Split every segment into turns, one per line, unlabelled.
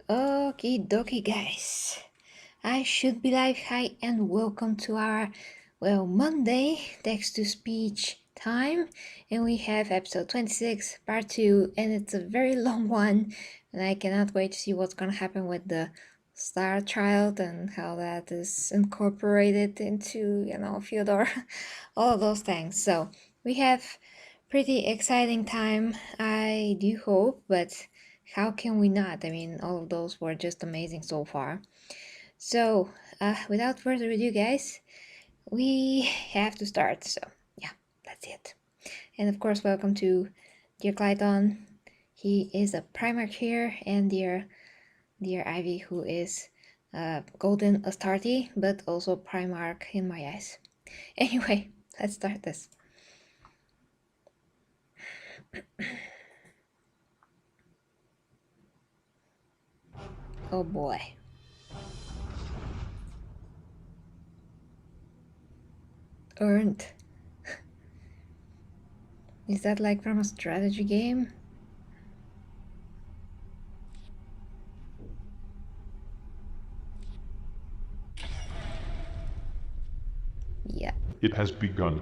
Okie dokie, guys. I should be live. Hi, and welcome to our, Monday text to speech time. And we have episode 26, part 2, and it's a very long one. And I cannot wait to see what's gonna happen with the Star Child and how that is incorporated into, Fyodor, all of those things. So we have pretty exciting time, I do hope, but how can we not? I mean, all of those were just amazing so far. So, without further ado, guys, we have to start. So, yeah, that's it. And of course, welcome to dear Clyton. He is a Primarch here, and dear Ivy, who is Golden Astarte, but also Primarch in my eyes. Anyway, let's start this. Oh boy. Earned. Is that like from a strategy game? Yeah.
It has begun.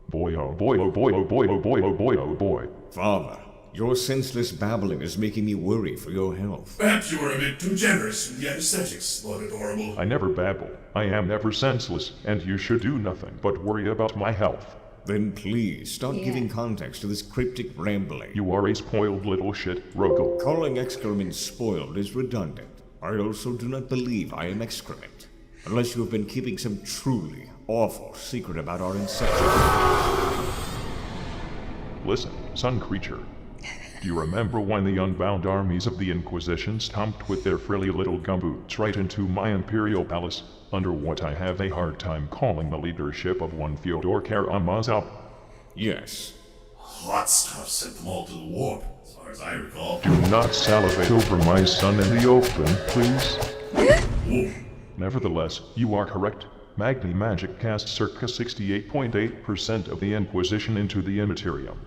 Boy, oh boy, oh boy, oh boy, oh boy, oh boy, oh boy.
Father, your senseless babbling is making me worry for your health.
Perhaps you were a bit too generous with the anesthetics, Lord Adorable.
I never babble. I am never senseless, and you should do nothing but worry about my health.
Then please, stop giving context to this cryptic rambling.
You are a spoiled little shit, Rogel.
Calling excrement spoiled is redundant. I also do not believe I am excrement, unless you have been keeping some truly awful secret about our inception.
Listen, sun creature. Do you remember when the unbound armies of the Inquisition stomped with their frilly little gumboots right into my imperial palace, under what I have a hard time calling the leadership of one Fyodor Karamazov?
Yes.
Hot stuff sent them all to the warp, as far as I recall.
Do not salivate over my son in the open, please. Nevertheless, you are correct. Magni Magic cast circa 68.8% of the Inquisition into the Imperium.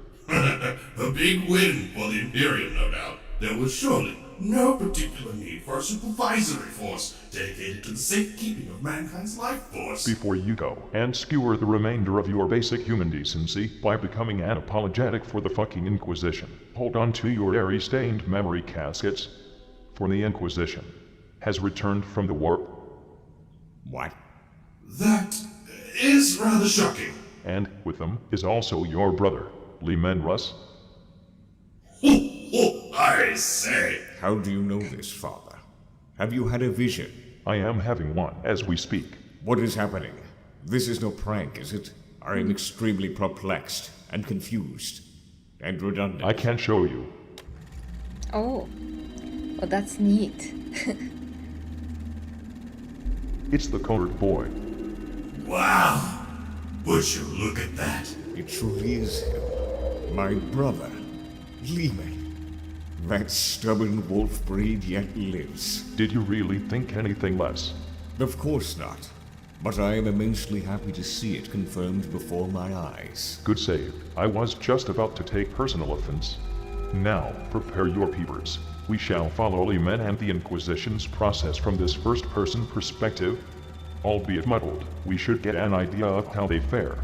A big win for the Imperium, no doubt. There was surely no particular need for a supervisory force dedicated to the safekeeping of mankind's life force.
Before you go and skewer the remainder of your basic human decency by becoming unapologetic for the fucking Inquisition, hold on to your airy-stained memory caskets, for the Inquisition has returned from the warp.
What?
That is rather shocking.
And with them is also your brother, Leman Russ.
I say.
How do you know this, Father? Have you had a vision?
I am having one as we speak.
What is happening? This is no prank, is it? I am extremely perplexed and confused and redundant.
I can show you.
Oh. Well, that's neat.
It's the colored boy.
Wow. Would you look at that?
It truly is him. My brother, Leman. That stubborn wolf breed yet lives.
Did you really think anything less?
Of course not. But I am immensely happy to see it confirmed before my eyes.
Good save. I was just about to take personal offense. Now, prepare your peepers. We shall follow Leman and the Inquisition's process from this first-person perspective. Albeit muddled, we should get an idea of how they fare.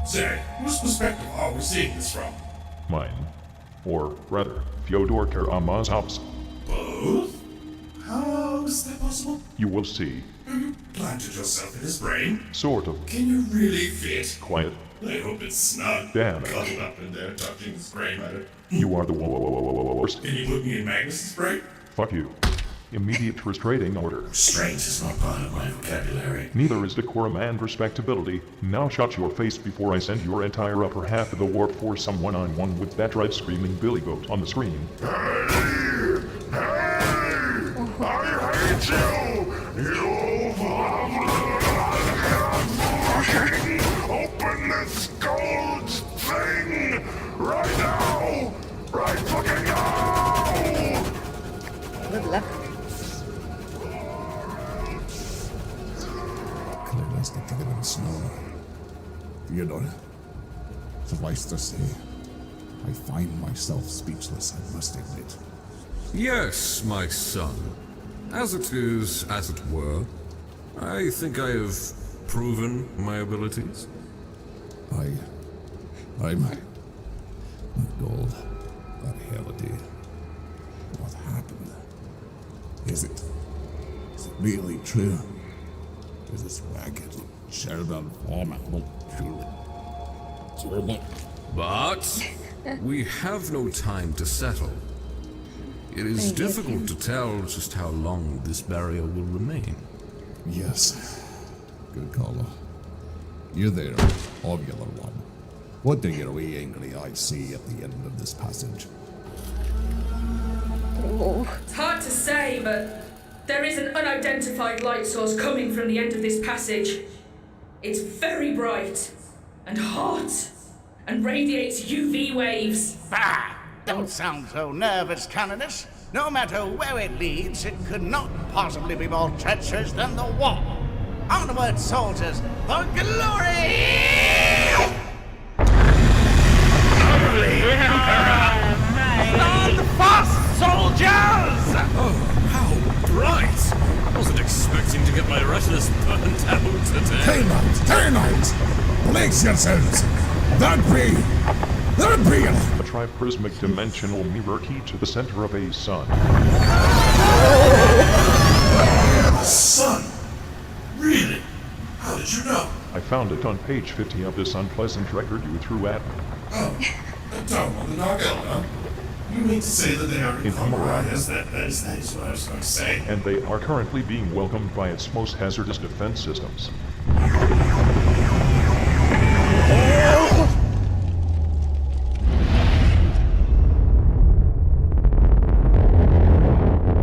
Say, whose perspective are we seeing this from?
Mine. Or rather, Fyodor Karamazov's.
Both? How is that possible?
You will see.
Have you planted yourself in his brain?
Sort of.
Can you really fit?
Quiet.
I hope it's snug.
Damn it.
Cuddled up in there, touching his brain matter.
You are the worst.
Can you put me in Magnus's brain?
Fuck you. Immediate restraining order.
Restraint is not part of my vocabulary.
Neither is decorum and respectability. Now shut your face before I send your entire upper half of the warp for some one-on-one with that red screaming billy goat on the screen.
Hey! I hate you! Open this gold thing! Right now! Right fucking now!
Good luck.
Clearness the thicker than snow. Fyodor, suffice to say, I find myself speechless, I must admit.
Yes, my son. As it is, as it were, I think I have proven my abilities.
I'm... That gold, that holiday. What happened? Is it really true? Is this ragged, Sheridan formal truly?
But we have no time to settle. It is difficult to tell just how long this barrier will remain.
Yes. Good call. You there, ovular one. What do your wee angry eyes see at the end of this passage?
It's hard to say, but there is an unidentified light source coming from the end of this passage. It's very bright and hot and radiates UV waves.
Bah! Don't sound so nervous, Canonus. No matter where it leads, it could not possibly be more treacherous than the wall. Onward, soldiers, for glory! Stand fast, soldiers!
Oh, how bright! I wasn't expecting to get my retinas burnt out today.
Termite! Place yourselves! That be
A triprismic dimensional mirror key to the center of a sun.
Son! Really? How did you know?
I found it on page 50 of this unpleasant record you threw at me.
Oh, a dome on the Nargel, huh? You mean to say that they are in Commorragh? Yes, that is what I was going to say.
And they are currently being welcomed by its most hazardous defense systems.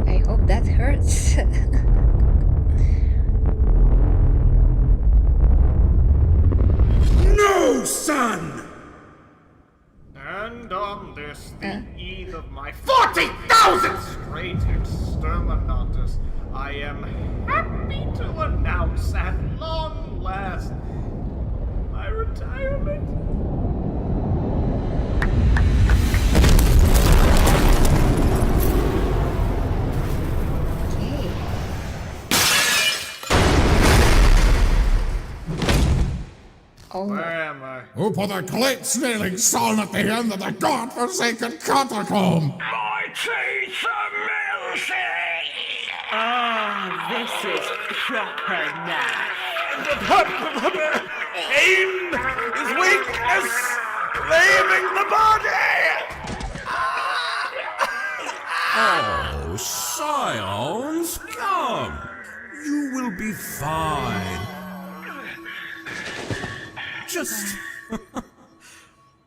I hope that hurts.
No, son! And on this, the eve of my 40,000 straight exterminatus, I am happy to announce at long last my retirement.
Okay. Oh,
Where am I?
Who put a glitz-nailing sun at the end of the god-forsaken catacomb?
My teeth are melting! Ah, this is proper now. Pain is weakness, leaving the body!
Oh, scions, come! You will be fine.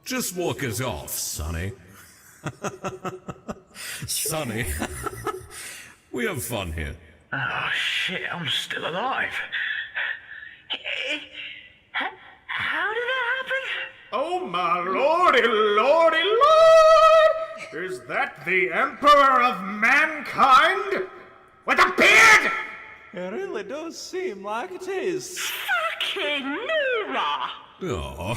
Just walk it off, Sonny. Sonny. We have fun here.
Oh shit, I'm still alive. How did that happen? Oh my lordy, lordy, lord! Is that the Emperor of Mankind? With a beard?
It really does seem like it is.
Fucking mirror!
Oh,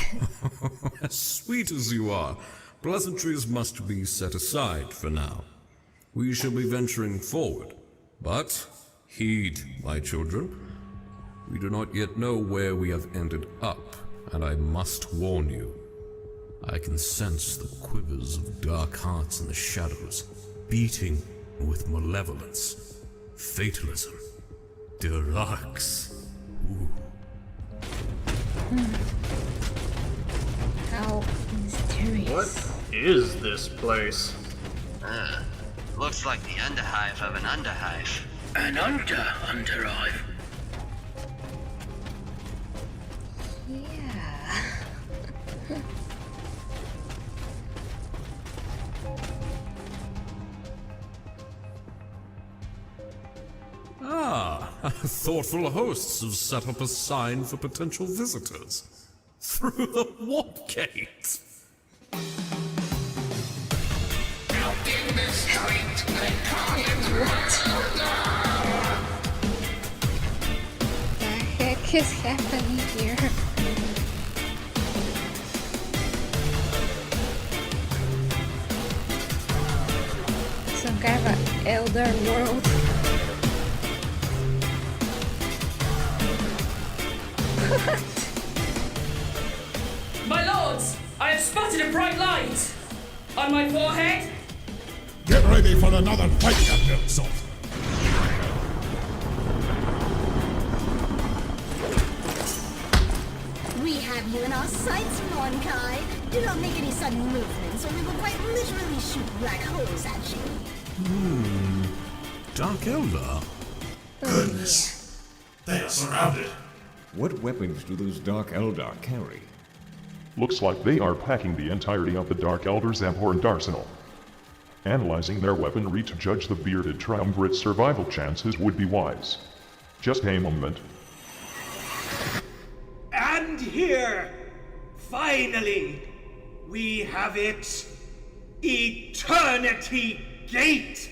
as sweet as you are, pleasantries must be set aside for now. We shall be venturing forward, but heed, my children. We do not yet know where we have ended up, and I must warn you. I can sense the quivers of dark hearts in the shadows, beating with malevolence, fatalism, deluxe.
how mysterious.
What is this place?
Looks like the underhive of an underhive.
An underhive?
Yeah.
Ah, thoughtful hosts have set up a sign for potential visitors. Through the warp gate.
The heck is happening here? Some kind of eldar world.
My lords, I have spotted a bright light! On my forehead?
Get ready for another fight, Captain Salt.
We have you in our sights, Monkai. Do not make any sudden movements, or we will quite literally shoot black holes at you.
Dark Eldar?
Goodness. They are surrounded.
What weapons do those Dark Eldar carry?
Looks like they are packing the entirety of the Dark Elder's abhorrent arsenal. Analyzing their weaponry to judge the bearded triumvirate's survival chances would be wise. Just a moment.
And here, finally, we have it. Eternity Gate!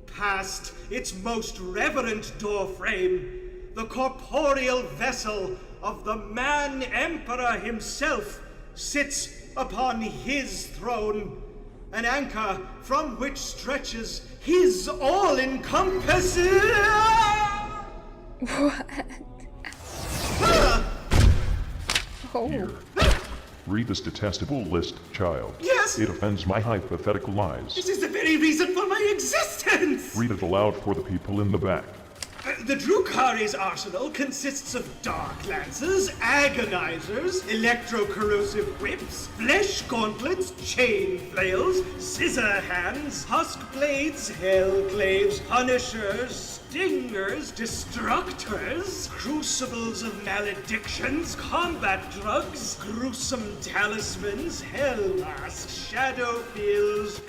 Past its most reverent doorframe, the corporeal vessel of the Man-Emperor himself sits upon his throne, an anchor from which stretches his all-encompassing...
Here. Read this detestable list, child.
Yes!
It offends my hypothetical eyes.
This is the very reason for my existence!
Read it aloud for the people in the back.
The Drukari's arsenal consists of dark lances, agonizers, electro-corrosive whips, flesh gauntlets, chain flails, scissor hands, husk blades, hell glaives, punishers, stingers, destructors, crucibles of maledictions, combat drugs, gruesome talismans, hell masks, shadow fields,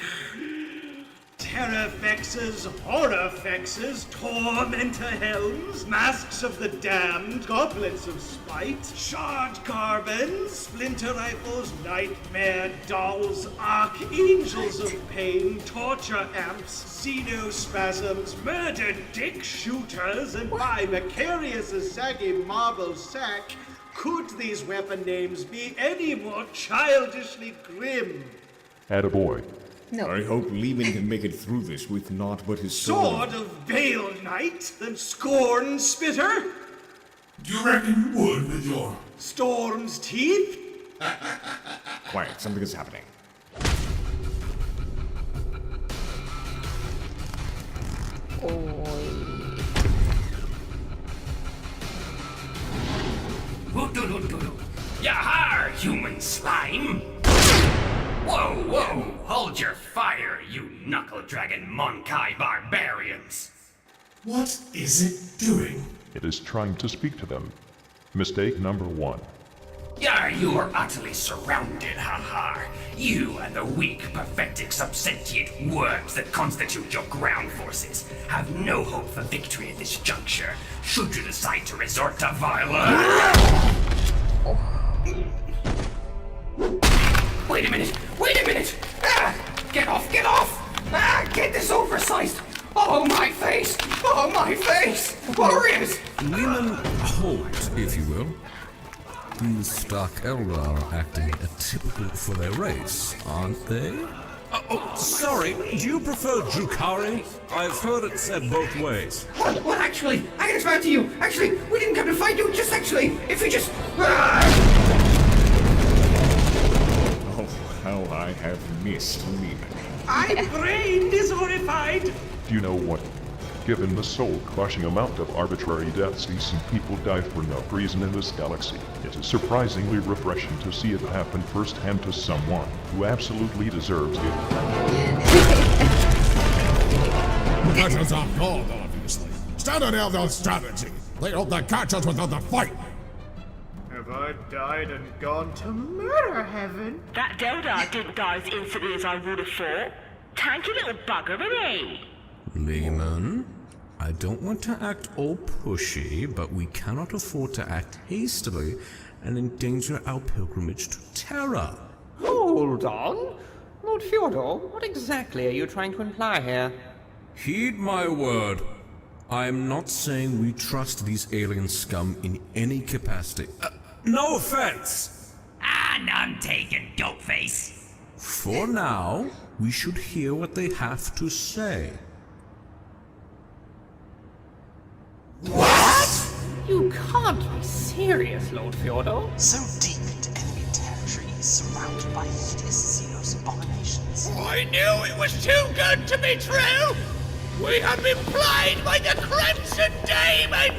terrafexes, horrorfexes, tormentor helms, masks of the damned, goblets of spite, shard carbons, splinter rifles, nightmare dolls, archangels of pain, torture amps, xenospasms, murder dick shooters, and by Macarius' saggy marble sack, could these weapon names be any more childishly grim?
Attaboy.
No.
I hope Lehman can make it through this with naught but his
Sword of Bale Knight and Scorn Spitter?
Do you reckon you would with your...
Storm's Teeth?
Quiet, something is happening.
Yahar, human slime! Whoa, whoa! Hold your fire, you knuckle-dragon Monkai barbarians!
What is it doing?
It is trying to speak to them. Mistake number 1.
Yar, you are utterly surrounded, Hahar. You and the weak, pathetic, subsentient worms that constitute your ground forces have no hope for victory at this juncture, should you decide to resort to violence. Wait a minute! Wait a minute! Ah! Get off! Get off! Ah! Get this oversized! Oh, my face! Oh, my face! Warriors!
Lehman, hold, if you will. These Dark Eldar are acting atypical for their race, aren't they?
Sorry, do you prefer Drukari? I've heard it said both ways.
Well, actually, I can explain to you. Actually, we didn't come to fight you. Just actually, if we just...
Oh, how I have missed Lehman.
My brain is horrified!
Do you know what? Given the soul-crushing amount of arbitrary deaths decent people die for no reason in this galaxy, it is surprisingly refreshing to see it happen firsthand to someone who absolutely deserves it.
That is our goal, obviously. Standard Eldar strategy. They hope to catch us without the fight.
Have I died and gone to murder heaven?
That Eldar didn't die as instantly as I would have thought. Tanky little bugger, isn't he?
Lehman, I don't want to act all pushy, but we cannot afford to act hastily and endanger our pilgrimage to Terra.
Hold on. Lord Fyodor, what exactly are you trying to imply here?
Heed my word. I am not saying we trust these alien scum in any capacity.
No offense!
None taken, dopeface.
For now, we should hear what they have to say.
What?
You can't be serious, Lord Fjordo.
So deep into enemy territory, surrounded by hideous xenos abominations.
I knew it was too good to be true! We have been played by the Crimson Demon!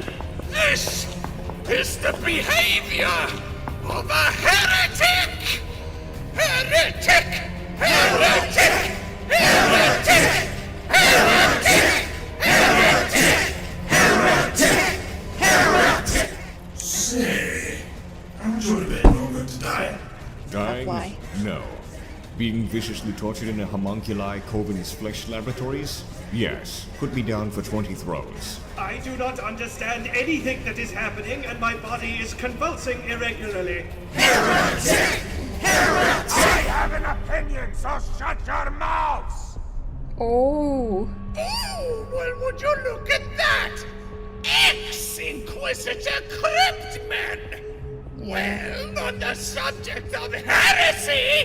This is the behavior of a heretic! Heretic! Heretic! Heretic! Heretic! Heretic! Heretic! Heretic!
Say, haven't you been over to die?
Dying?
Why?
No. Being viciously tortured in a homunculi Covenant's flesh laboratories? Yes. Put me down for 20 throws.
I do not understand anything that is happening, and my body is convulsing irregularly.
Heretic! Heretic! I have an opinion, so shut your mouths!
Oh.
Oh, well, would you look at that? Ex-Inquisitor Cryptman! Well, on the subject of heresy...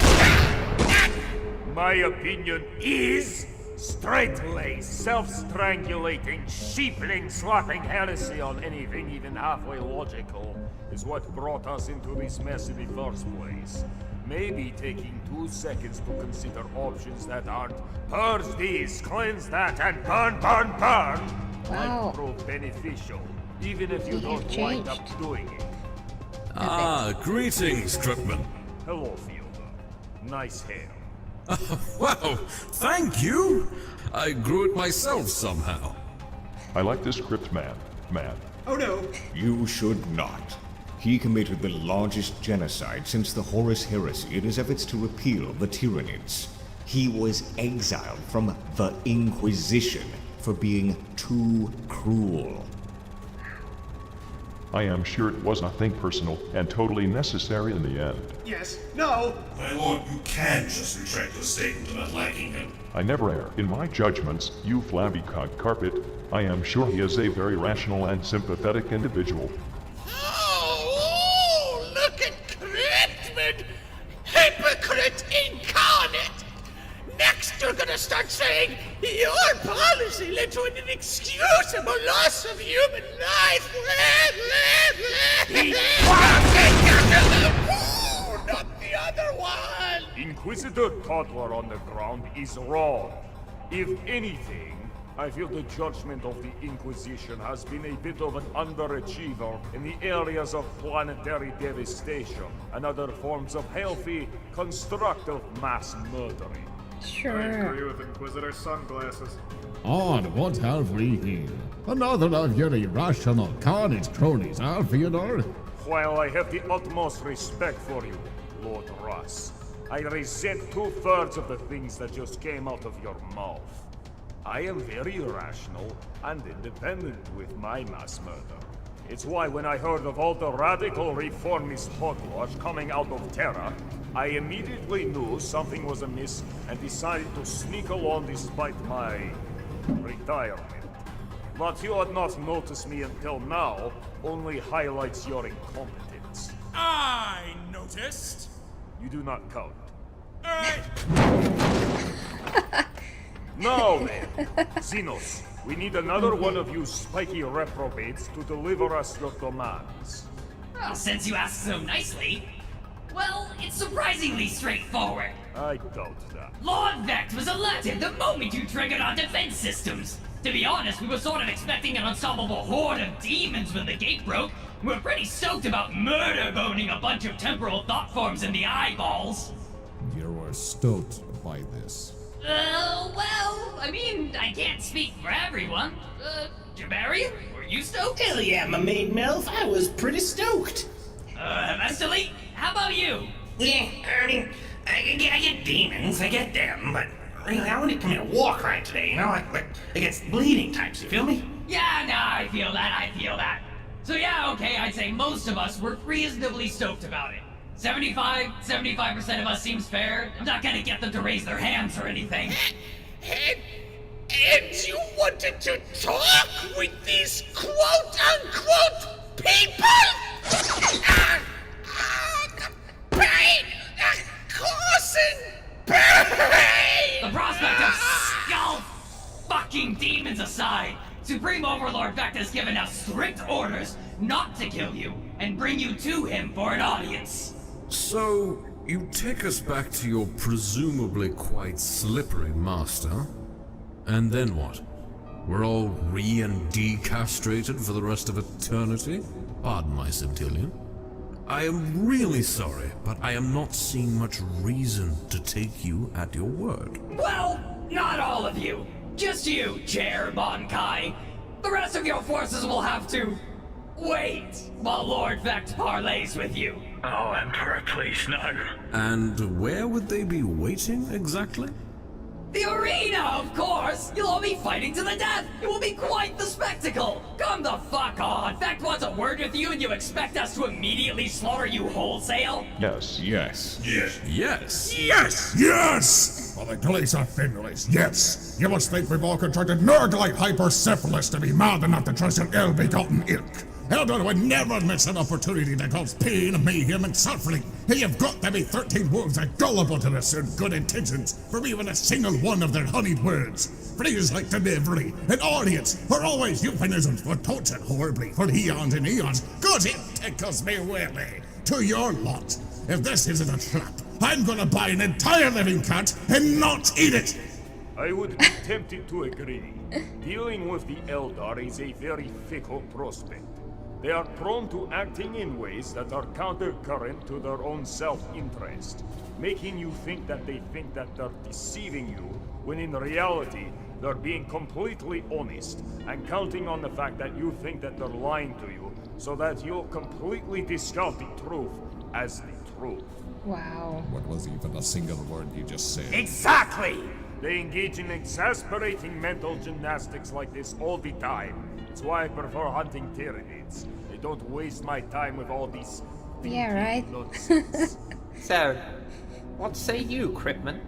My opinion is straight-laced, self-strangulating, sheepling-slapping heresy on anything even halfway logical is what brought us into this mess in the first place. Maybe taking 2 seconds to consider options that aren't purge this, cleanse that, and burn, burn, burn might prove beneficial, even if you don't wind up doing it.
Ah, greetings, Cryptman.
Hello, Fielder. Nice hair.
Wow, thank you! I grew it myself somehow.
I like this crypt man.
Oh no!
You should not. He committed the largest genocide since the Horus Heresy in his efforts to repeal the Tyranids. He was exiled from the Inquisition for being too cruel.
I am sure it was nothing personal and totally necessary in the end.
Yes. No!
My lord, you can just retract your statement about liking him.
I never err in my judgments, you flabby-cocked carpet. I am sure he is a very rational and sympathetic individual.
Oh, look at Cryptman! Hypocrite incarnate! Next you're gonna start saying your policy led to an inexcusable loss of human life! Not the other one!
Inquisitor Toddler on the ground is wrong. If anything, I feel the judgment of the Inquisition has been a bit of an underachiever in the areas of planetary devastation and other forms of healthy, constructive mass murdering.
Sure.
I agree with Inquisitor Sunglasses.
And what have we here? Another of your irrational carnage cronies, Theodore?
While I have the utmost respect for you, Lord Russ, I resent 2/3 of the things that just came out of your mouth. I am very rational and independent with my mass murder. It's why when I heard of all the radical reformist hogwash coming out of Terra, I immediately knew something was amiss and decided to sneak along despite my retirement. That you had not noticed me until now only highlights your incompetence.
I noticed.
You do not count. Now then, Xenos, we need another one of you spiky reprobates to deliver us your commands.
Well, since you ask so nicely, well, it's surprisingly straightforward.
I doubt that.
Lord Vex was alerted the moment you triggered our defense systems. To be honest, we were sort of expecting an unstoppable horde of demons when the gate broke. We were pretty stoked about murder boning a bunch of temporal thought forms in the eyeballs.
You were stoked by this.
Well, I mean, I can't speak for everyone. Jabarian, were you stoked?
Hell yeah, my maid Melf, I was pretty stoked.
Vestali, how about you?
Yeah, I mean, I get demons, I get them, but I want to commit a war crime today, you know, like against bleeding types, you feel me?
Yeah, nah, I feel that. So yeah, okay, I'd say most of us were reasonably stoked about it. 75% of us seems fair. I'm not gonna get them to raise their hands or anything.
And you wanted to talk with these quote-unquote people? The pain! Causing pain!
The prospect of skull fucking demons aside, Supreme Overlord Vect has given us strict orders not to kill you and bring you to him for an audience.
So, you take us back to your presumably quite slippery master, and then what? We're all re- and decastrated for the rest of eternity? Pardon my centillion. I am really sorry, but I am not seeing much reason to take you at your word.
Well, not all of you. Just you, Chair Bonkai. The rest of your forces will have to wait while Lord Vect parleys with you.
Oh, Emperor, please no.
And where would they be waiting exactly?
The arena, of course! You'll all be fighting to the death! It will be quite the spectacle! Come the fuck on! Vect wants a word with you and you expect us to immediately slaughter you wholesale?
Yes.
Yes.
Yes.
Yes.
Yes! Yes! Well, the police are finalists, yes. You must think we've all contracted nerd-like hypersyphilis to be mad enough to trust an ill-begotten ilk. Eldar would never miss an opportunity to cause pain, mayhem, and suffering. And you've got to be 13 wolves are gullible to discern good intentions from even a single one of their honeyed words. Phrases like delivery and audience are always euphemisms for tortured horribly for eons and eons, cause it tickles me weirdly. To your lot, if this isn't a trap, I'm gonna buy an entire living cat and not eat it!
I would be tempted to agree. Dealing with the Eldar is a very fickle prospect. They are prone to acting in ways that are countercurrent to their own self-interest, making you think that they're deceiving you, when in reality, they're being completely honest, and counting on the fact that you think that they're lying to you, so that you'll completely discount the truth as the truth.
Wow.
What was even a single word you just said?
Exactly! They engage in exasperating mental gymnastics like this all the time. That's why I prefer hunting Tyranids. I don't waste my time with all these
Yeah, right.
nonsense.
So, what say you, Cripman?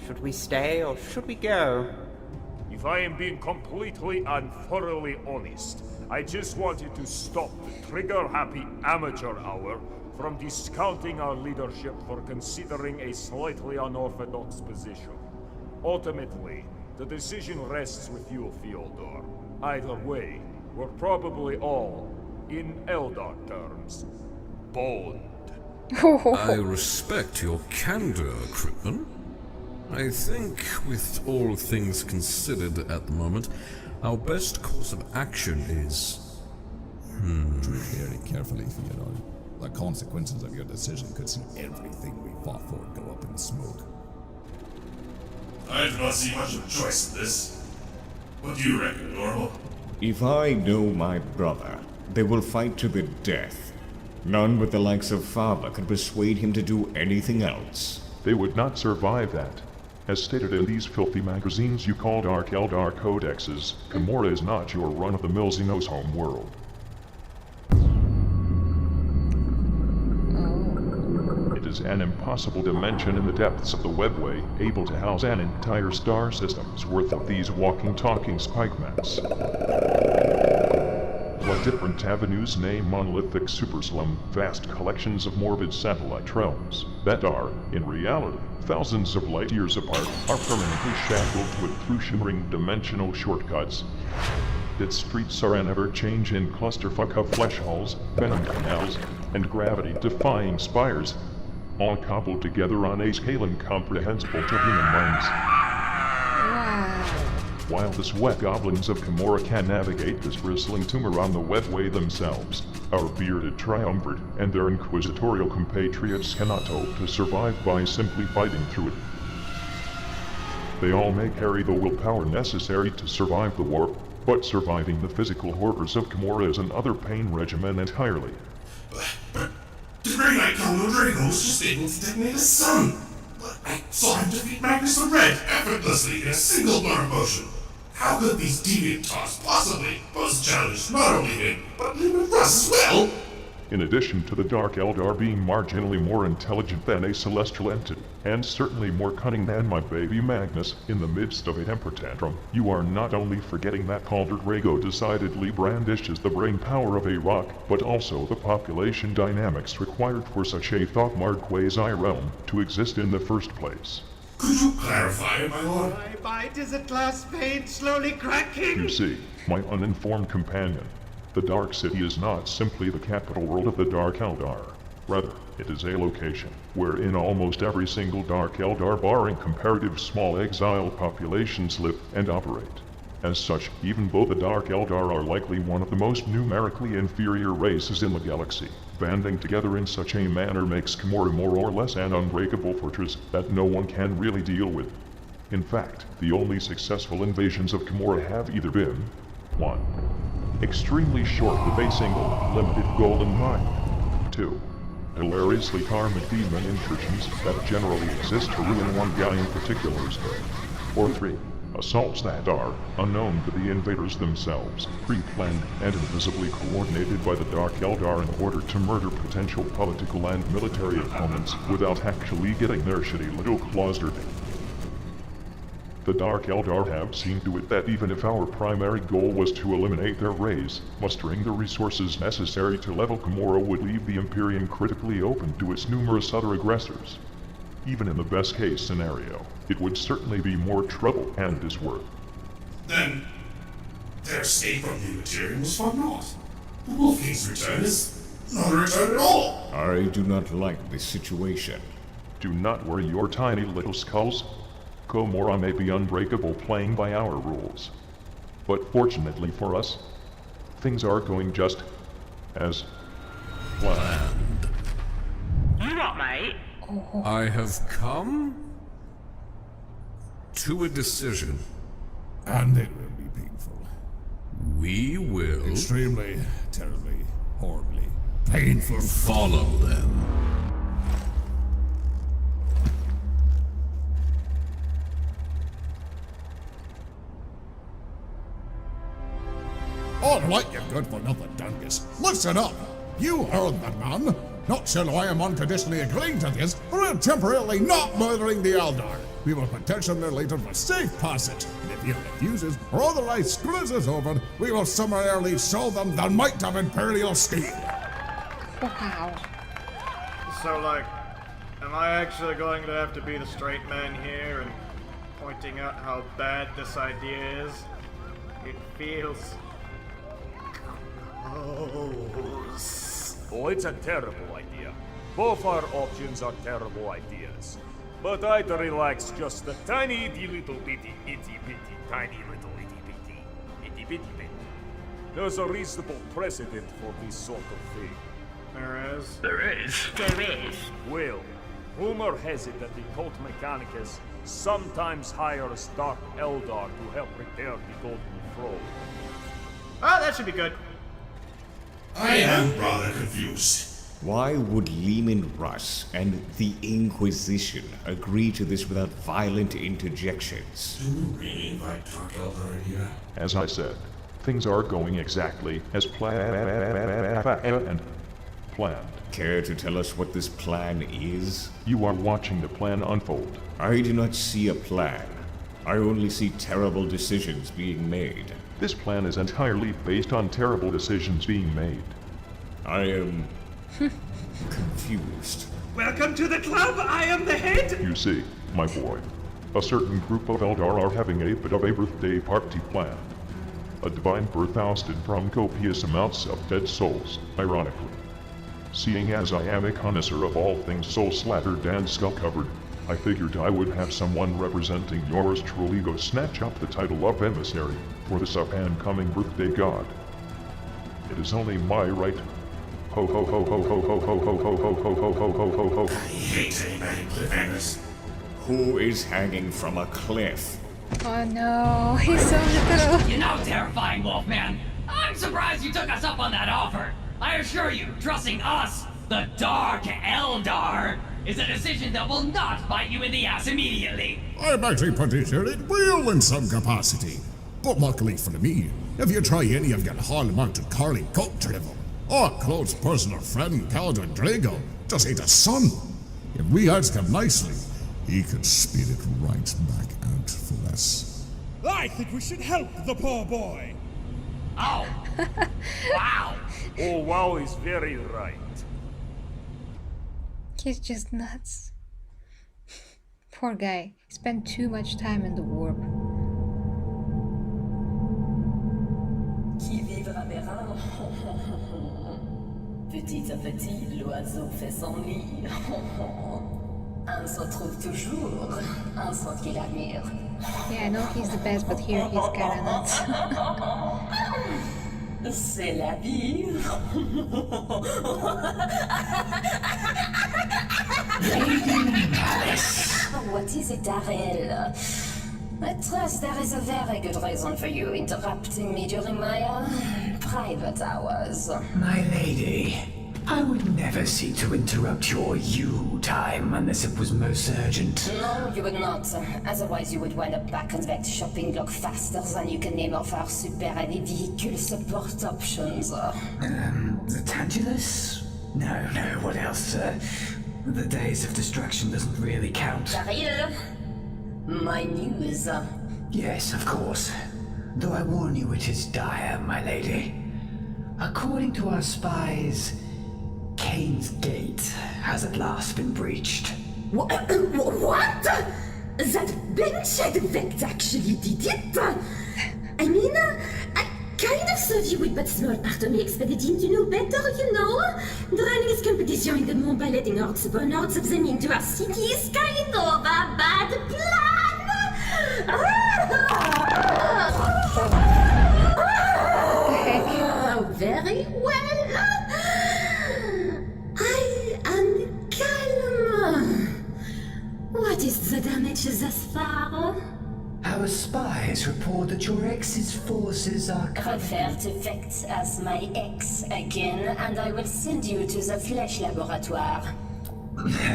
Should we stay or should we go?
If I am being completely and thoroughly honest, I just wanted to stop the trigger-happy amateur hour from discounting our leadership for considering a slightly unorthodox position. Ultimately, the decision rests with you, Fyodor. Either way, we're probably all, in Eldar terms, boned.
I respect your candor, Cripman. I think, with all things considered at the moment, our best course of action is...
Tread very carefully, Fyodor. The consequences of your decision could see everything we fought for go up in smoke.
I do not see much of a choice in this. What do you reckon, Normal?
If I know my brother, they will fight to the death. None but the likes of Fava could persuade him to do anything else.
They would not survive that. As stated in these filthy magazines you call Dark Eldar codexes, Commorragh is not your run-of-the-mill Xenos home world. It is an impossible dimension in the depths of the webway, able to house an entire star system's worth of these walking, talking spikemats. What different avenues name monolithic superslum, vast collections of morbid satellite realms that are, in reality, thousands of light years apart, are permanently shackled with through shimmering dimensional shortcuts. Its streets are an ever-changing clusterfuck of flesh halls, venom canals, and gravity-defying spires, all cobbled together on a scale incomprehensible to human minds. While the sweat goblins of Commorragh can navigate this bristling tumor on the webway themselves, our bearded triumvirate and their inquisitorial compatriots cannot hope to survive by simply fighting through it. They all may carry the willpower necessary to survive the war, but surviving the physical horrors of Commorragh is another pain regimen entirely.
But the Grey Knight Komodo Drago was just able to detonate a sun. But I saw him defeat Magnus the Red effortlessly in a single burn motion. How could these deviant taunts possibly pose a challenge not only him, but even us as well?
In addition to the Dark Eldar being marginally more intelligent than a celestial entity, and certainly more cunning than my baby Magnus, in the midst of a temper tantrum, you are not only forgetting that Calder Drago decidedly brandishes the brain power of a rock, but also the population dynamics required for such a thought-marred quasi-realm to exist in the first place.
Could you clarify, my lord?
My mind is at last pain slowly cracking.
You see, my uninformed companion. The Dark City is not simply the capital world of the Dark Eldar. Rather, it is a location wherein almost every single Dark Eldar barring comparative small exiled populations live and operate. As such, even though the Dark Eldar are likely one of the most numerically inferior races in the galaxy, banding together in such a manner makes Commorragh more or less an unbreakable fortress that no one can really deal with. In fact, the only successful invasions of Commorragh have either been 1. Extremely short with a single, limited goal in mind. 2. Hilariously karmic demon incursions that generally exist to ruin one guy in particulars. Or 3. Assaults that are unknown to the invaders themselves, pre-planned and invisibly coordinated by the Dark Eldar in order to murder potential political and military opponents without actually getting their shitty little claws dirty. The Dark Eldar have seen to it that even if our primary goal was to eliminate their race, mustering the resources necessary to level Commorragh would leave the Imperium critically open to its numerous other aggressors. Even in the best case scenario, it would certainly be more trouble and is worth.
Then, their escape from the Imperium was for naught. The Wolf King's return is not a return at all.
I do not like this situation.
Do not worry your tiny little skulls. Commorragh may be unbreakable playing by our rules. But fortunately for us, things are going just as planned.
You what, mate?
I have come to a decision.
And it will be painful.
We will...
Extremely, terribly, horribly painful.
Follow them.
All right, you good-for-nothing dungus. Listen up. You heard the man. Not sure I am unconditionally agreeing to this, we're temporarily not murdering the Eldar. We will petition their leader for safe passage, and if he refuses or otherwise screws us over, we will summarily show them the might of Imperial scheme.
Wow.
So, like, am I actually going to have to be the straight man here and pointing out how bad this idea is? It feels...
Oh, it's a terrible idea. Both our options are terrible ideas. But I'd relax just a tiny little bitty tiny little itty bitty bit. There's a reasonable precedent for this sort of thing.
There is?
There is.
There is.
Well, rumor has it that the cult Mechanicus sometimes hires Dark Eldar to help repair the Golden Throne.
Ah, that should be good.
I am rather confused.
Why would Lehman Russ and the Inquisition agree to this without violent interjections?
Do you really invite Dark Eldar in here?
As I said, things are going exactly as planned.
Care to tell us what this plan is?
You are watching the plan unfold.
I do not see a plan. I only see terrible decisions being made.
This plan is entirely based on terrible decisions being made.
I am confused.
Welcome to the club, I am the head!
You see, my boy, a certain group of Eldar are having a bit of a birthday party planned. A divine birth ousted from copious amounts of dead souls, ironically. Seeing as I am a connoisseur of all things soul-slattered and skull-covered, I figured I would have someone representing yours truly go snatch up the title of emissary for this up-and-coming birthday god. It is only my right. Ho ho ho ho ho ho ho ho ho ho ho ho ho ho ho.
I hate animated cliffhangers.
Who is hanging from a cliff?
Oh no, he's so little.
You know, terrifying Wolfman, I'm surprised you took us up on that offer. I assure you, trusting us, the Dark Eldar, is a decision that will not bite you in the ass immediately.
I'm actually pretty sure it will in some capacity. But luckily for me, if you try any of your hall-mounted Carly cult drivel, our close personal friend Calder Drago just ate a son. If we ask him nicely, he could spit it right back out for us.
I think we should help the poor boy.
Oh. Wow.
Oh, wow is very right.
He's just nuts. Poor guy. Spent too much time in the warp.
aberrant. Petit à petit, l'oiseau fait son nid. Un se trouve toujours un son qu'il admire.
Yeah, I know he's the best, but here he's kinda not.
C'est la vie. What is it, Darrell? I trust there is a very good reason for you interrupting me during my private hours.
My lady, I would never seek to interrupt your you time unless it was most urgent.
No, you would not. Otherwise, you would wind up back on that shopping block faster than you can name off our super heavy vehicle support options.
The Tantalus? No, what else? The days of destruction doesn't really count.
Daryl, my news.
Yes, of course. Though I warn you, it is dire, my lady. According to our spies, Kane's Gate has at last been breached.
What? That bench-head Vect actually did it? I mean, I kind of thought you would but small part of me expecting to know better, you know? Draining this competition in the Mont by letting hordes upon hordes of them into our city is kind of a bad plan! Very well. I am calm. What is the damage thus far?
Our spies report that your ex's forces are...
Refer to Vect as my ex again, and I will send you to the Flesh Laboratoire.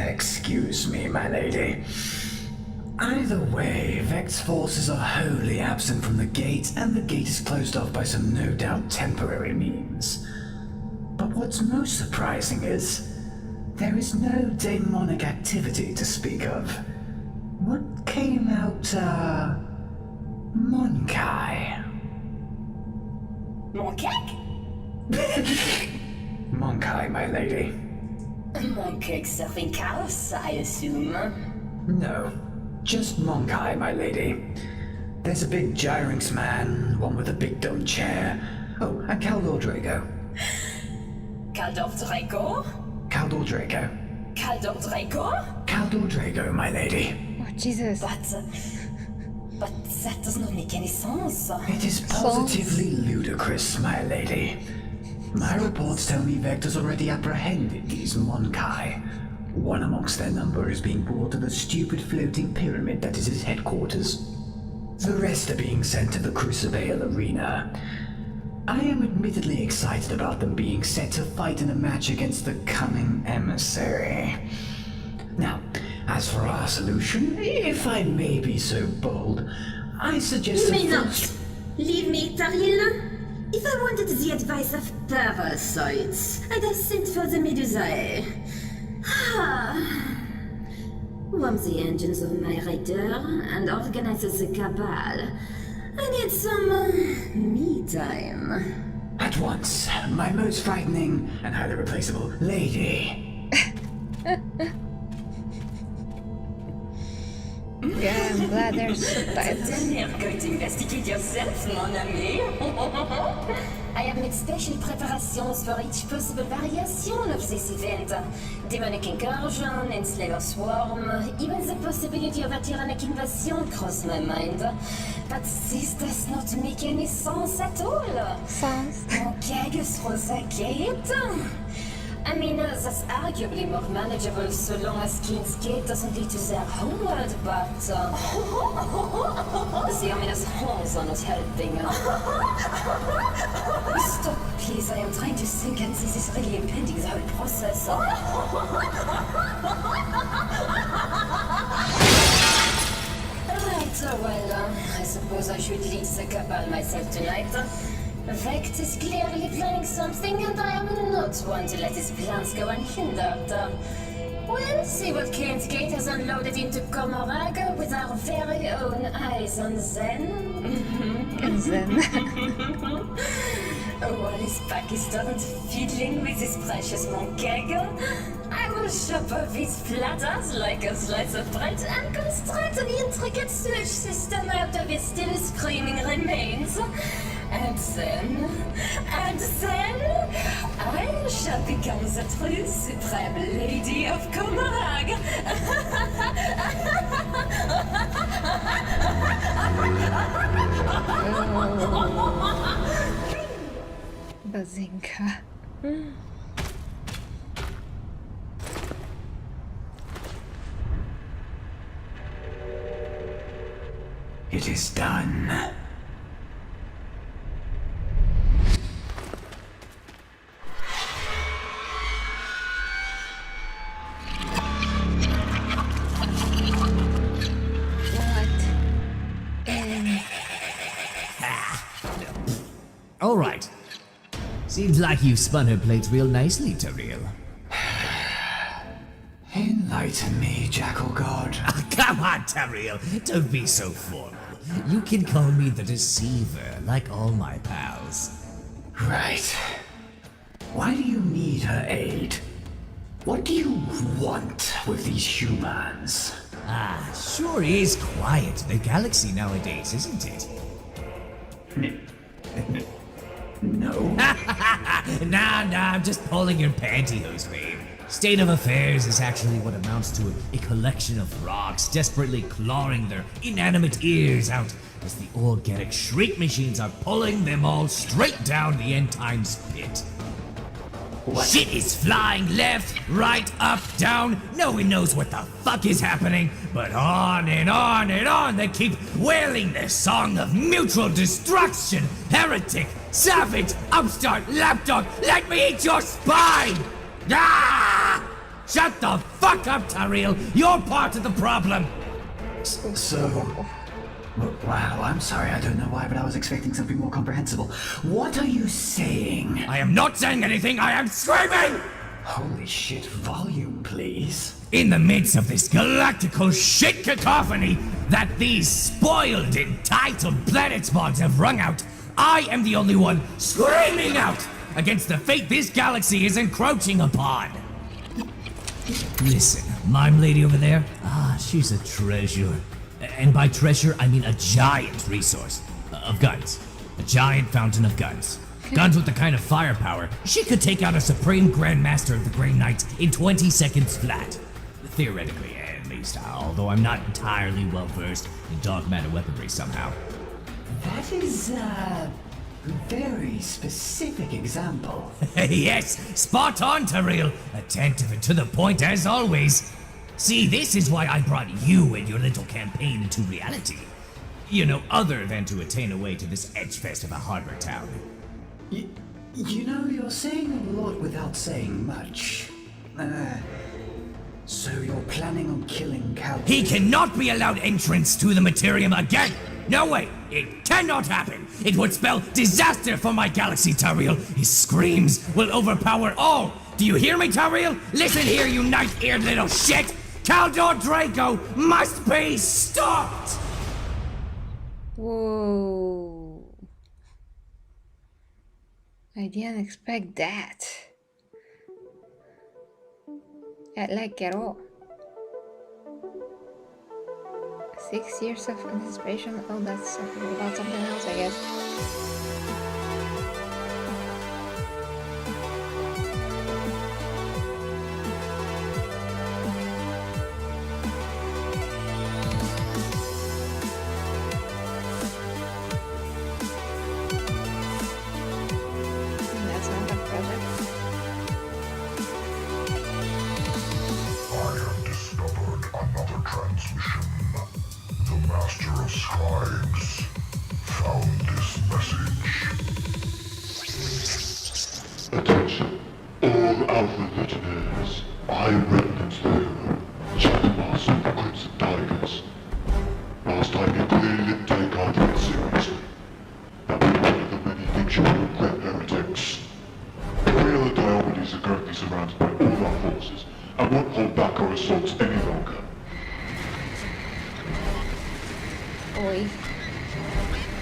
Excuse me, my lady. Either way, Vect's forces are wholly absent from the gate, and the gate is closed off by some no doubt temporary means. But what's most surprising is, there is no demonic activity to speak of. What came out, Monkai?
Monkek?
Monkai, my lady.
Monkek serving chaos, I assume.
No. Just Monkai, my lady. There's a big Gyrinx man, one with a big dome chair. Oh, and Caldor Draco.
Caldor Draco?
Caldor Draco.
Caldor Draco?
Caldor Draco, my lady.
Oh, Jesus.
But that does not make any sense.
It is positively ludicrous, my lady. My reports tell me Vector's already apprehended these Monkai. One amongst their number is being brought to the stupid floating pyramid that is his headquarters. The rest are being sent to the Crucible Arena. I am admittedly excited about them being set to fight in a match against the cunning emissary. Now, as for our solution, if I may be so bold, I suggest...
You may not. Leave me, Taril. If I wanted the advice of parasites, I'd have sent for the Medusae. Warm the engines of my raider and organize the cabal. I need some me time.
At once, my most frightening and highly replaceable lady.
Yeah, I'm glad there's subtitles.
Then you're going to investigate yourself, mon ami. I have made special preparations for each possible variation of this event. Demonic incursion, enslaver swarm, even the possibility of a tyrannic invasion crossed my mind. But this does not make any sense at all.
Sense?
Okay, through the gate? I mean, that's arguably more manageable so long as King's Gate doesn't lead to their homeworld, but... the ominous horns are not helping. Stop, please, I am trying to think and this is really impeding the whole process. Right, well, I suppose I should lead the cabal myself tonight. Vect is clearly planning something, and I am not one to let his plans go unhindered. We'll see what Kane's Gate has unloaded into Commorragh with our very own eyes on Zen.
And Zen.
While his pack is done fiddling with his precious monkeg, I will chop off his platters like a slice of bread and construct an intricate sewage system out of his still screaming remains. And then, I shall become the true supreme lady of Commorragh.
Bazinga.
It is done.
All right. Seems like you've spun her plates real nicely, Tariel.
Enlighten me, Jackal God.
Come on, Tariel. Don't be so formal. You can call me the deceiver, like all my pals.
Right. Why do you need her aid? What do you want with these humans?
Sure is quiet, the galaxy nowadays, isn't it?
No.
Nah, I'm just pulling your pantyhose, babe. State of affairs is actually what amounts to a collection of rocks desperately clawing their inanimate ears out as the organic shriek machines are pulling them all straight down the end times pit.
What?
Shit is flying left, right, up, down. No one knows what the fuck is happening, but on and on and on they keep wailing their song of mutual destruction. Heretic, savage, upstart, lapdog, let me eat your spine! Ah! Shut the fuck up, Tariel. You're part of the problem.
Wow, I'm sorry, I don't know why, but I was expecting something more comprehensible. What are you saying?
I am not saying anything, I am screaming!
Holy shit, volume, please.
In the midst of this galactical shit cacophony that these spoiled, entitled planet spawns have rung out, I am the only one screaming out against the fate this galaxy is encroaching upon. Listen, mime lady over there, she's a treasure. And by treasure, I mean a giant resource of guns. A giant fountain of guns. Guns with the kind of firepower she could take out a Supreme Grandmaster of the Grey Knights in 20 seconds flat. Theoretically, at least, although I'm not entirely well versed in dark matter weaponry somehow.
That is a very specific example.
Yes, spot on, Tariel. Attentive and to the point as always. See, this is why I brought you and your little campaign into reality. You know, other than to attain a way to this edgefest of a harbor town.
You know, you're saying a lot without saying much. So you're planning on killing Cal?
He cannot be allowed entrance to the Materium again! No way! It cannot happen! It would spell disaster for my galaxy, Tariel! His screams will overpower all! Do you hear me, Tariel? Listen here, you night-eared little shit! Caldor Draco must be stopped!
Whoa. I didn't expect that. At all. 6 years of anticipation. Oh, that's about something else, I guess.
Transmission. The Master of Scribes found this message. Attention, all Alpha Legionnaires. I, Remnant Slayer, Chapter Master of the Crimson Tigers. Last time you clearly didn't take our threat seriously. That was one of the many things you will regret, heretics. The real Diomedes are currently surrounded by all our forces and won't hold back our assaults any longer.
Oi.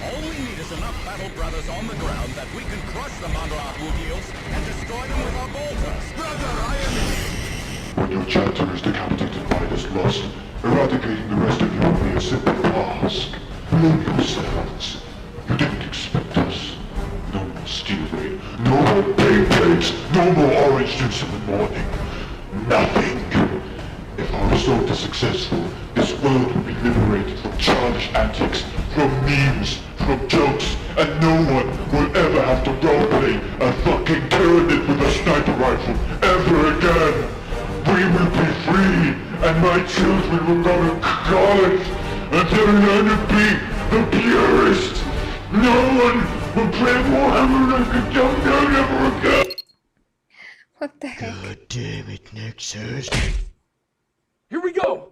All we need is enough battle brothers on the ground that we can crush the Commorragh wheels and destroy them with our bolters. Brother, I am here!
When your chapter is decapitated by this lust, eradicating the rest of you will be a simple task. Blame yourselves. You didn't expect us. No more pancakes, no more orange juice in the morning. Nothing. If our resort is successful, this world will be liberated from childish antics, from memes, from jokes, and no one will ever have to roleplay a fucking Tyranid with a sniper rifle ever again. We will be free, and my children will go to college, and they'll learn to be the purest. No one will play Warhammer like a dumb nerd ever again.
What the heck?
God damn it, Nexus.
Here we go!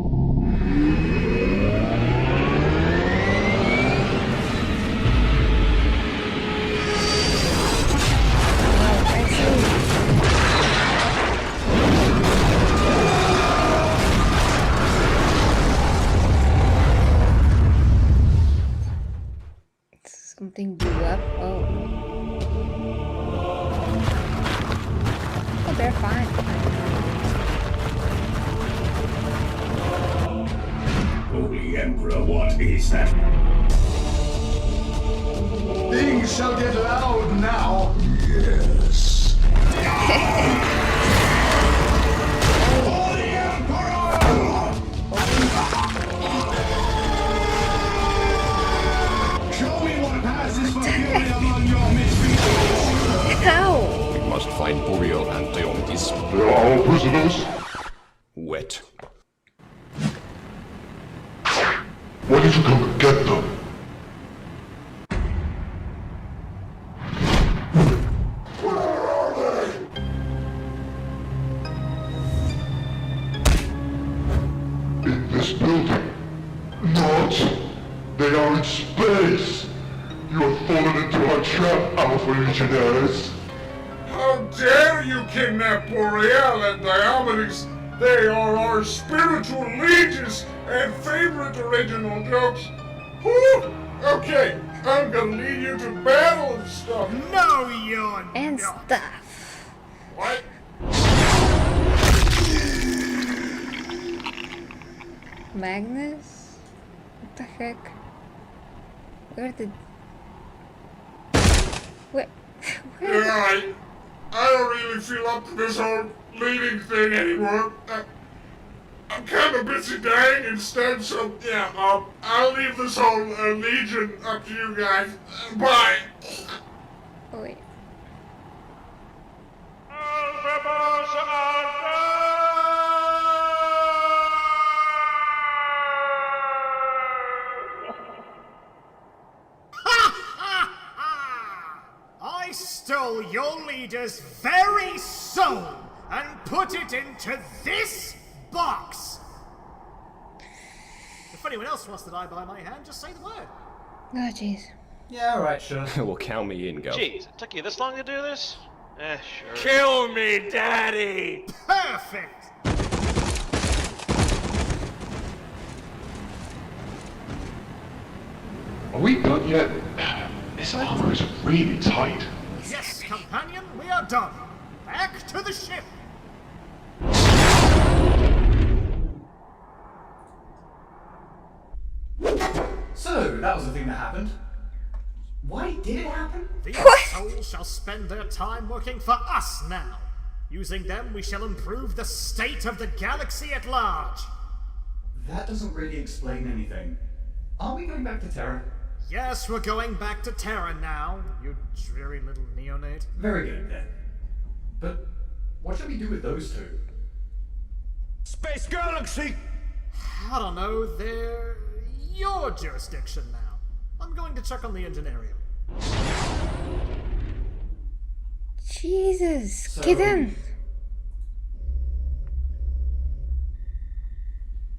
Something blew up. Oh. Oh, they're fine.
Holy Emperor, what is that?
Things shall get loud now. Yes. Holy Emperor! Show me what passes for fury among your miscreants.
How?
We must find Uriel and Leontis.
They are our prisoners.
Wet.
Why did you come and get them? Where are they? In this building. Not. They are in space. You have fallen into our trap, Alpha Legionnaires.
How dare you kidnap Boreal and Diomedes? They are our spiritual lieges and favorite original jokes. Whew. Okay, I'm gonna lead you to battle and stuff.
No, you're
And
not.
stuff.
What?
Magnus? What the heck? Where did... Where?
Yeah, I don't really feel up to this whole leading thing anymore. I'm kind of busy dying instead, so yeah, I'll leave this whole legion up to you guys. Bye.
Oh, wait.
I stole your leader's very soul and put it into this box. If anyone else wants to die by my hand, just say the word.
Oh, jeez.
Yeah, alright, sure. Well, count me in, go.
Jeez, it took you this long to do this? Sure.
Kill me, Daddy!
Perfect.
Are we done yet? This armor is really tight.
Yes, companion, we are done. Back to the ship.
So, that was the thing that happened. Why did it happen?
These souls shall spend their time working for us now. Using them, we shall improve the state of the galaxy at large.
That doesn't really explain anything. Aren't we going back to Terra?
Yes, we're going back to Terra now, you dreary little neonate.
Very good, then. But what should we do with those two?
Space Galaxy!
I don't know, they're your jurisdiction now. I'm going to check on the engineering.
Jesus,
So-
kitten.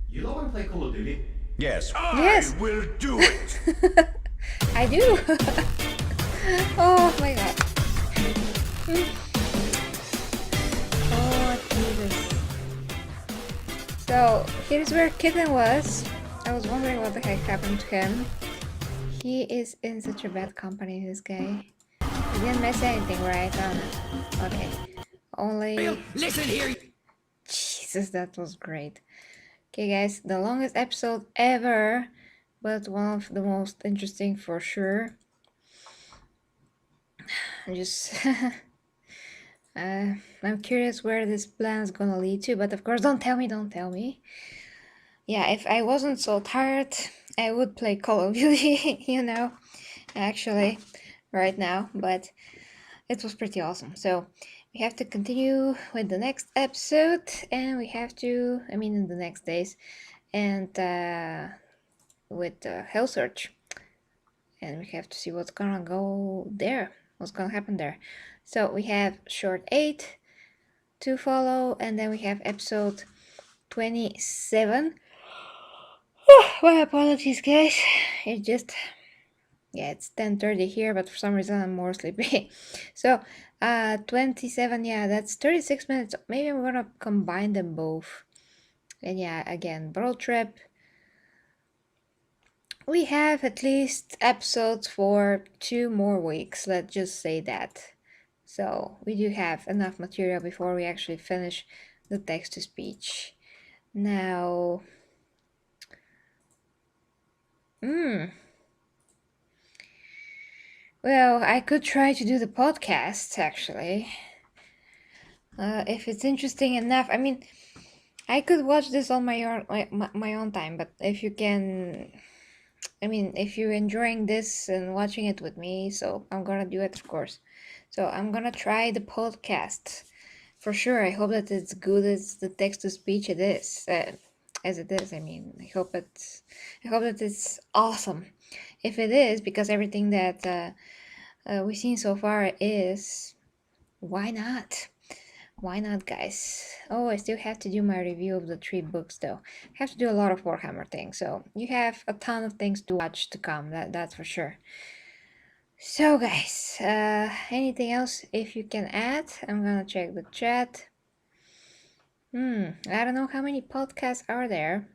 You lot want to play Call of Duty?
Yes.
Yes.
I will do it!
I do. Oh my god. Oh, Jesus. So, here's where Kitten was. I was wondering what the heck happened to him. He is in such a bad company, this guy. He didn't miss anything, right? Okay. Only...
Listen here!
Jesus, that was great. Okay, guys, the longest episode ever, but one of the most interesting for sure. Just I'm curious where this plan is gonna lead to, but of course, don't tell me. Yeah, if I wasn't so tired, I would play Call of Duty, actually, right now, but it was pretty awesome. So we have to continue with the next episode, and we have to, in the next days, and with Hell Search, and we have to see what's gonna go there, what's gonna happen there. So we have short 8 to follow, and then we have episode 27. My apologies, guys. It's just, yeah, it's 10:30 here, but for some reason I'm more sleepy. So 27, yeah, that's 36 minutes. Maybe I'm gonna combine them both. And yeah, again, road trip. We have at least episodes for 2 more weeks, let's just say that. So we do have enough material before we actually finish the text-to-speech. Now, well, I could try to do the podcast, actually. If it's interesting enough. I could watch this on my own time, but if you can, if you're enjoying this and watching it with me, so I'm gonna do it, of course. So I'm gonna try the podcast for sure. I hope that it's good as the text to speech it is, as it is. I hope that it's awesome. If it is, because everything that we've seen so far is, why not? Why not, guys? Oh, I still have to do my review of the 3 books, though. I have to do a lot of Warhammer things, so you have a ton of things to watch to come, that's for sure. So, guys, anything else if you can add? I'm gonna check the chat. I don't know how many podcasts are there.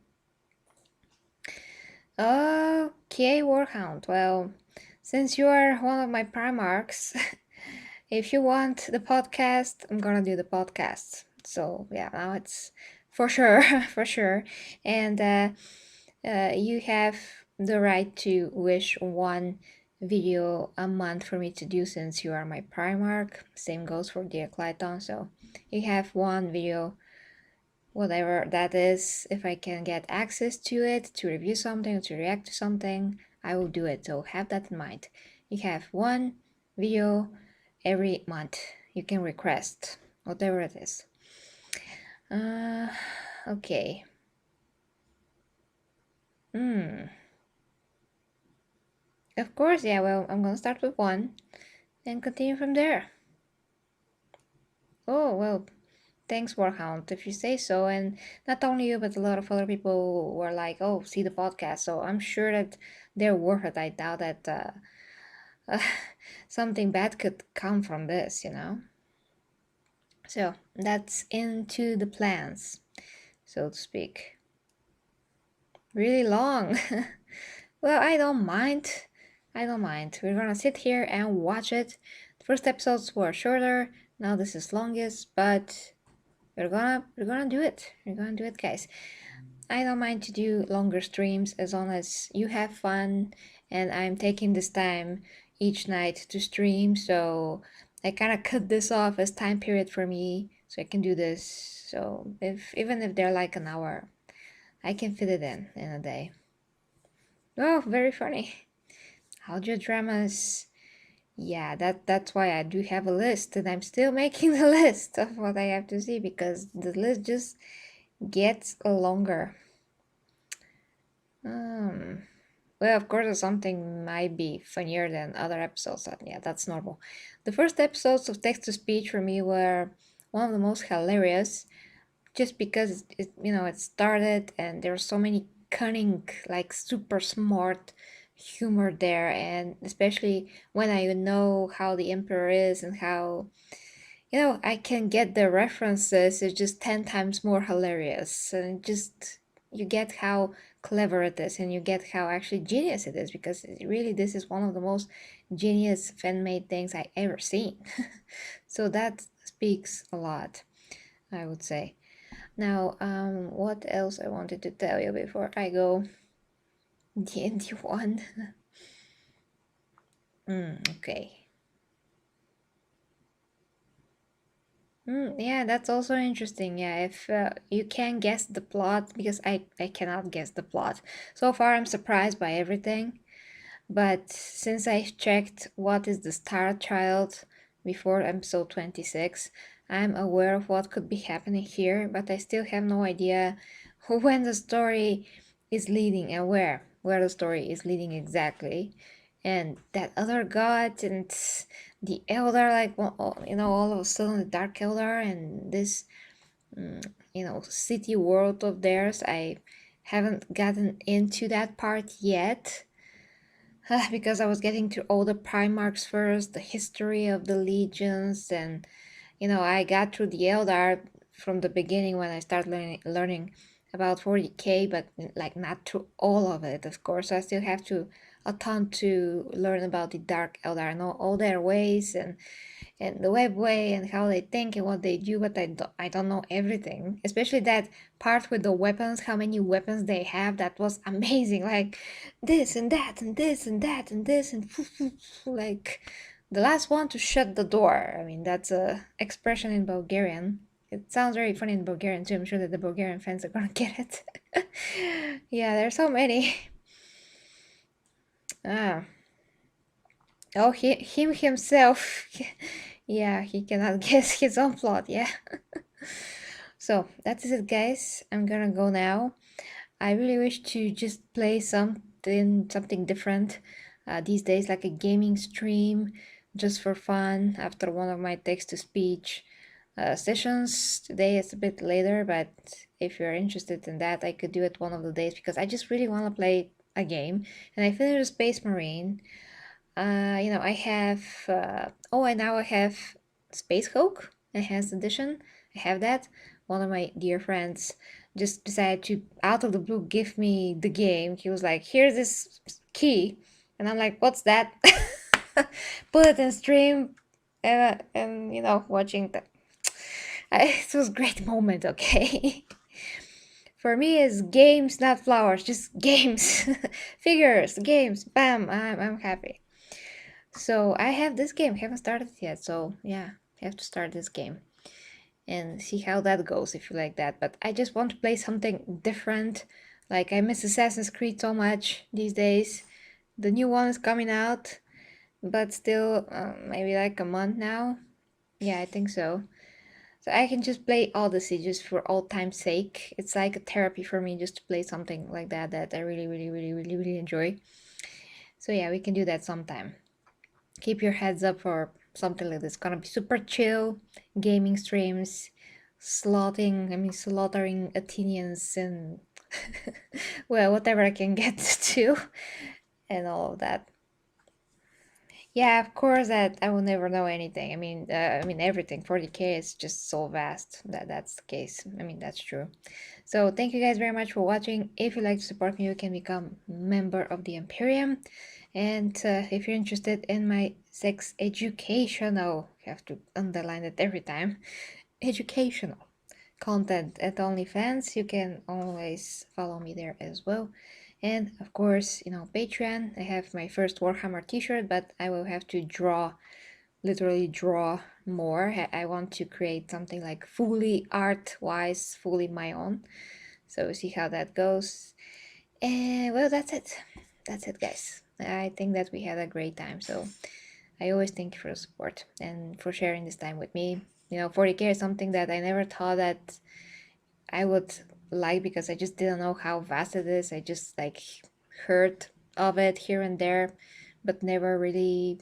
Okay, Warhound. Well, since you are one of my Primarchs, if you want the podcast, I'm gonna do the podcast. So yeah, now it's for sure, for sure. And you have the right to wish 1 video a month for me to do since you are my Primarch. Same goes for Dear Clyton. So you have 1 video, whatever that is. If I can get access to it, to review something, to react to something, I will do it. So have that in mind. You have 1 video every month. You can request whatever it is. Okay. Of course, yeah, well, I'm gonna start with 1 and continue from there. Oh, well, thanks, Warhound, if you say so. And not only you, but a lot of other people were like, oh, see the podcast. So I'm sure that they're worth it. I doubt that something bad could come from this, So that's into the plans, so to speak. Really long. Well, I don't mind. We're gonna sit here and watch it. The first episodes were shorter. Now this is longest, but we're gonna do it. We're gonna do it, guys. I don't mind to do longer streams as long as you have fun, and I'm taking this time each night to stream, so I kind of cut this off as time period for me so I can do this. So even if they're like an hour, I can fit it in a day. Oh, very funny. Audio dramas. Yeah, that's why I do have a list, and I'm still making the list of what I have to see because the list just gets longer. Well, of course, something might be funnier than other episodes. Yeah, that's normal. The first episodes of text to speech for me were one of the most hilarious, just because it started and there were so many cunning, like super smart humor there, and especially when I know how the emperor is and how I can get the references. It's just 10 times more hilarious, and just you get how clever it is, and you get how actually genius it is, because really this is one of the most genius fan-made things I ever seen. So that speaks a lot, I would say. Now, what else I wanted to tell you before I go? D&D 1. Okay. Yeah, that's also interesting. Yeah, if you can guess the plot, because I cannot guess the plot. So far, I'm surprised by everything. But since I checked what is the Star Child before episode 26, I'm aware of what could be happening here, but I still have no idea when the story is leading and where the story is leading exactly. And that other god and the Eldar, like, all of a sudden the Dark Eldar and this, city world of theirs, I haven't gotten into that part yet. Because I was getting to all the Primarchs first, the history of the legions, and I got through the Eldar from the beginning when I started learning about 40k, but like not through all of it. Of course, I still have to a ton to learn about the Dark Eldar. I know all their ways and the web way and how they think and what they do, but I don't know everything. Especially that part with the weapons, how many weapons they have. That was amazing. Like this and that and this and that and this and like the last one to shut the door. I mean, that's a expression in Bulgarian. It sounds very funny in Bulgarian too. I'm sure that the Bulgarian fans are gonna get it. Yeah, there's so many. Ah. Oh, him himself. Yeah, he cannot guess his own plot. Yeah. So that is it, guys. I'm gonna go now. I really wish to just play something different these days, like a gaming stream, just for fun after one of my text-to-speech sessions. Today is a bit later, but if you're interested in that, I could do it one of the days because I just really want to play a game. And I finished Space Marine. I have and now I have Space Hulk Enhanced Edition. I have that. One of my dear friends just decided to, out of the blue, give me the game. He was like, "Here's this key," and I'm like, "What's that?" Put it in stream, and watching that. It was a great moment. Okay. For me, it's games, not flowers, just games, figures, games. Bam! I'm happy. So I have this game, haven't started it yet, so yeah, I have to start this game and see how that goes if you like that. But I just want to play something different. Like, I miss Assassin's Creed so much these days. The new one is coming out, but still maybe like a month now. Yeah, I think so. So I can just play Odyssey just for old time's sake. It's like a therapy for me just to play something like that I really, really, really, really, really enjoy. So yeah, we can do that sometime. Keep your heads up for something like this. It's gonna be super chill gaming streams, slaughtering Athenians and well, whatever I can get to and all of that. Yeah, of course that I will never know anything. I mean everything. 40k is just so vast that's the case. I mean, that's true. So thank you guys very much for watching. If you'd like to support me, you can become member of the Imperium. And if you're interested in my sex educational, you have to underline it every time, educational content at OnlyFans, you can always follow me there as well. And of course, Patreon. I have my first Warhammer t-shirt, but I will have to literally draw more. I want to create something like fully art-wise, fully my own. So we'll see how that goes. And well, that's it. That's it, guys. I think that we had a great time. So I always thank you for the support and for sharing this time with me. 40k is something that I never thought that I would like because I just didn't know how vast it is. I just heard of it here and there, but never really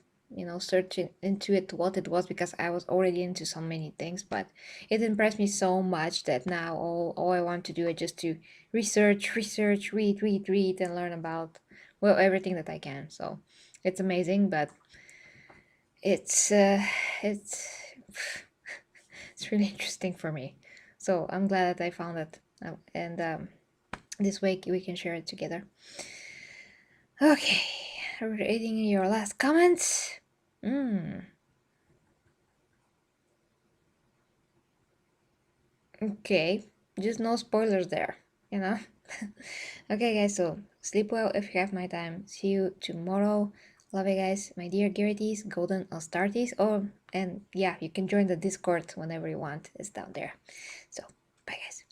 searching into it what it was because I was already into so many things. But it impressed me so much that now all I want to do is just to research, read and learn about everything that I can. So it's amazing, but it's it's really interesting for me. So I'm glad that I found it, and this week we can share it together. Okay, reading your last comments. Okay, just no spoilers there, Okay, guys, so sleep well if you have my time. See you tomorrow. Love you guys, my dear Geratis, Golden Astartes. Oh, and yeah, you can join the Discord whenever you want. It's down there. So, bye guys.